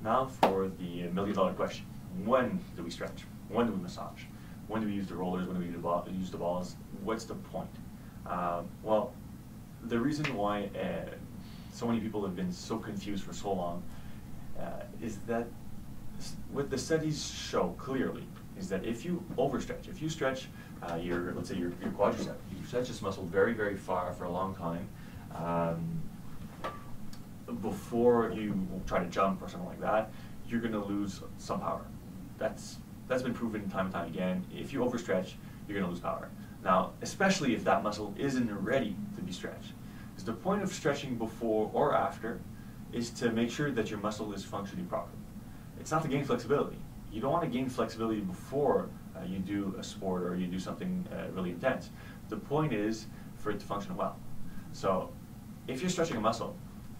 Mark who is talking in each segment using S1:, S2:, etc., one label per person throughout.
S1: Now for the million-dollar question. When do we stretch? When do we massage? When do we use the rollers? When do we use the balls? What's the point? Well, the reason why so many people have been so confused for so long is that what the studies show clearly is that if you overstretch, if you stretch let's say your quadricep, you stretch this muscle very, very far for a long time, before you try to jump or something like that, you're going to lose some power. That's been proven time and time again. If you overstretch, you're going to lose power. Now, especially if that muscle isn't ready to be stretched. Because the point of stretching before or after is to make sure that your muscle is functioning properly. It's not to gain flexibility. You don't want to gain flexibility before you do a sport or you do something really intense. The point is for it to function well. So if you're stretching a muscle,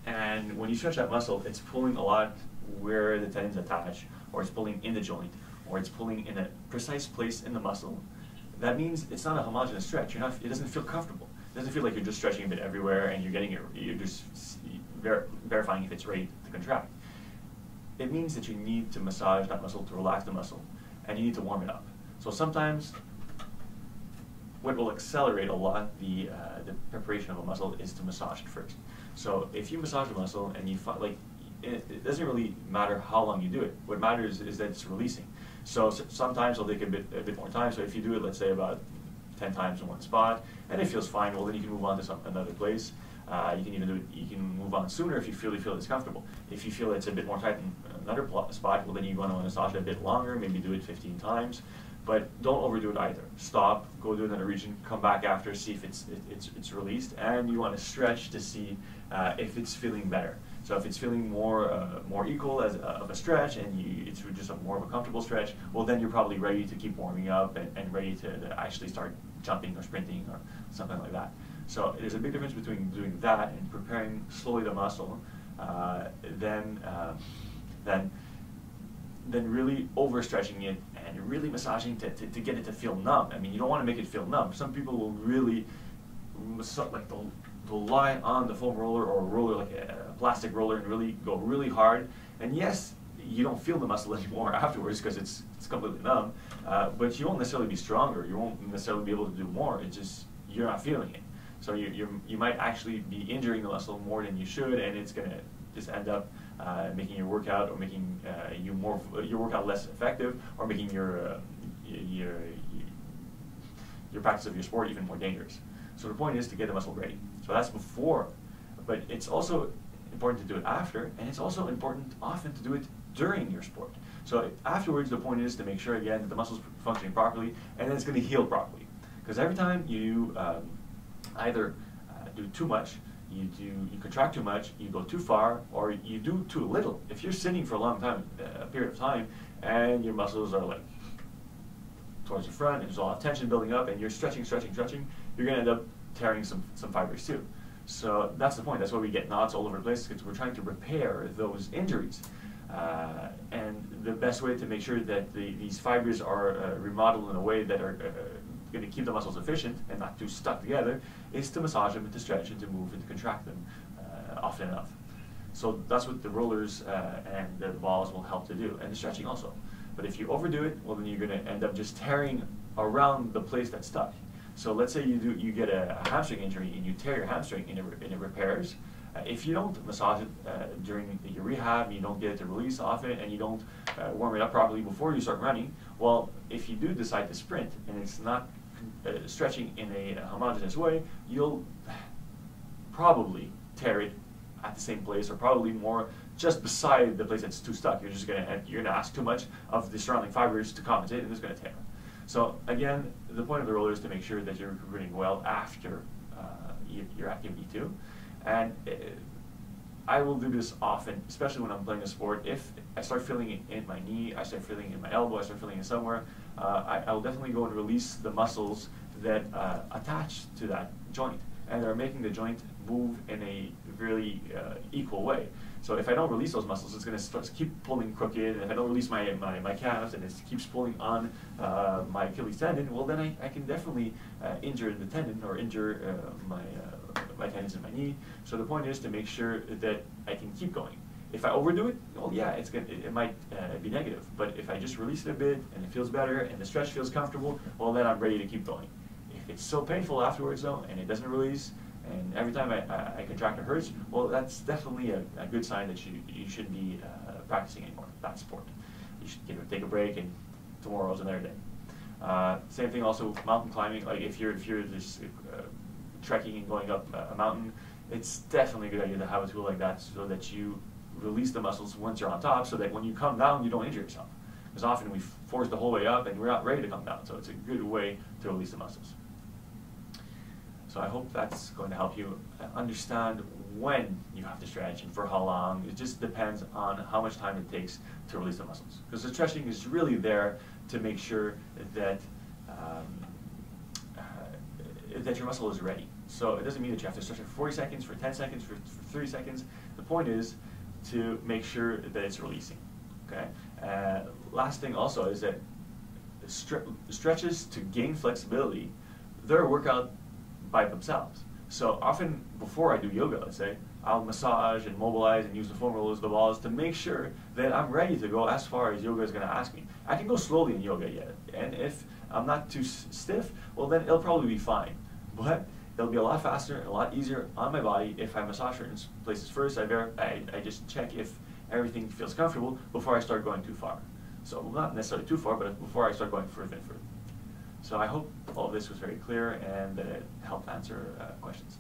S1: and when you stretch that muscle, it's pulling a lot where the tendons attach, or it's pulling in the joint, or it's pulling in a precise place in the muscle, that means it's not a homogeneous stretch. It doesn't feel comfortable. It doesn't feel like you're just stretching a bit everywhere and you're just verifying if it's ready to contract. It means that you need to massage that muscle to relax the muscle, and you need to warm it up. So sometimes what will accelerate a lot the preparation of a muscle is to massage it first. So if you massage the muscle and you find, like, it doesn't really matter how long you do it. What matters is that it's releasing. So sometimes it'll take a bit more time. So if you do it, let's say about 10 times in one spot, and it feels fine, well then you can move on to another place. You can even do it. You can move on sooner if you feel it's comfortable. If you feel it's a bit more tight in another spot, well then you want to massage it a bit longer. Maybe do it 15 times. But don't overdo it either. Stop, go to another region, come back after, see if it's released, and you want to stretch to see if it's feeling better. So if it's feeling more equal of a stretch, and it's just more of a comfortable stretch, well then you're probably ready to keep warming up and ready to actually start jumping or sprinting or something like that. So there's a big difference between doing that and preparing slowly the muscle, then really overstretching it and really massaging to get it to feel numb. I mean, you don't want to make it feel numb. Some people will really, like they'll lie on the foam roller or a roller, like a plastic roller, and really go really hard. And yes, you don't feel the muscle anymore afterwards because it's completely numb, but you won't necessarily be stronger. You won't necessarily be able to do more. It's just you're not feeling it. So you might actually be injuring the muscle more than you should, and it's going to just end up making your workout, or making your workout less effective, or making your practice of your sport even more dangerous. So the point is to get the muscle ready. So that's before, but it's also important to do it after, and it's also important often to do it during your sport. So afterwards, the point is to make sure again that the muscle's functioning properly, and then it's going to heal properly. Because every time you either do too much, you contract too much, you go too far, or you do too little. If you're sitting for a long time, a period of time, and your muscles are like towards the front, and there's a lot of tension building up, and you're stretching, you're going to end up tearing some fibers too. So that's the point. That's why we get knots all over the place, because we're trying to repair those injuries. And the best way to make sure that these fibers are remodeled in a way that are going to keep the muscles efficient and not too stuck together is to massage them and to stretch and to move and to contract them often enough. So that's what the rollers and the balls will help to do, and the stretching also. But if you overdo it, well then you're going to end up just tearing around the place that's stuck. So let's say you get a hamstring injury and you tear your hamstring and it repairs. If you don't massage it during your rehab, you don't get it to release often, and you don't warm it up properly before you start running, well, if you do decide to sprint and it's not stretching in a homogeneous way, you'll probably tear it at the same place, or probably more just beside the place that's too stuck. You're gonna ask too much of the surrounding fibers to compensate, and it's gonna tear. So again, the point of the roller is to make sure that you're recuperating well after your activity too. And I will do this often, especially when I'm playing a sport. If I start feeling it in my knee, I start feeling it in my elbow, I start feeling it somewhere, I will definitely go and release the muscles that attach to that joint, and they're making the joint move in a really equal way. So if I don't release those muscles, it's going to keep pulling crooked, and if I don't release my calves and it keeps pulling on my Achilles tendon, well then I can definitely injure the tendon, or injure my tendons in my knee. So the point is to make sure that I can keep going. If I overdo it, well, yeah, it might be negative. But if I just release it a bit and it feels better and the stretch feels comfortable, well, then I'm ready to keep going. If it's so painful afterwards though, and it doesn't release, and every time I contract it hurts, well, that's definitely a good sign that you shouldn't be practicing anymore, that sport. You should take a break, and tomorrow's another day. Same thing also with mountain climbing. Like if you're just trekking and going up a mountain, it's definitely a good idea to have a tool like that so that you release the muscles once you're on top, so that when you come down, you don't injure yourself. Because often we force the whole way up and we're not ready to come down, so it's a good way to release the muscles. So I hope that's going to help you understand when you have to stretch and for how long. It just depends on how much time it takes to release the muscles. Because the stretching is really there to make sure that that your muscle is ready. So it doesn't mean that you have to stretch it for 40 seconds, for 10 seconds, for 30 seconds. The point is to make sure that it's releasing. Okay. Last thing also is that stretches to gain flexibility, they're a workout by themselves. So often before I do yoga, let's say, I'll massage and mobilize and use the foam rollers, the balls, to make sure that I'm ready to go as far as yoga is going to ask me. I can go slowly in yoga yet, and if I'm not too stiff, well then it'll probably be fine. But it'll be a lot faster and a lot easier on my body if I massage certain places first. I just check if everything feels comfortable before I start going too far. So not necessarily too far, but before I start going further and further. So I hope all of this was very clear and that it helped answer questions.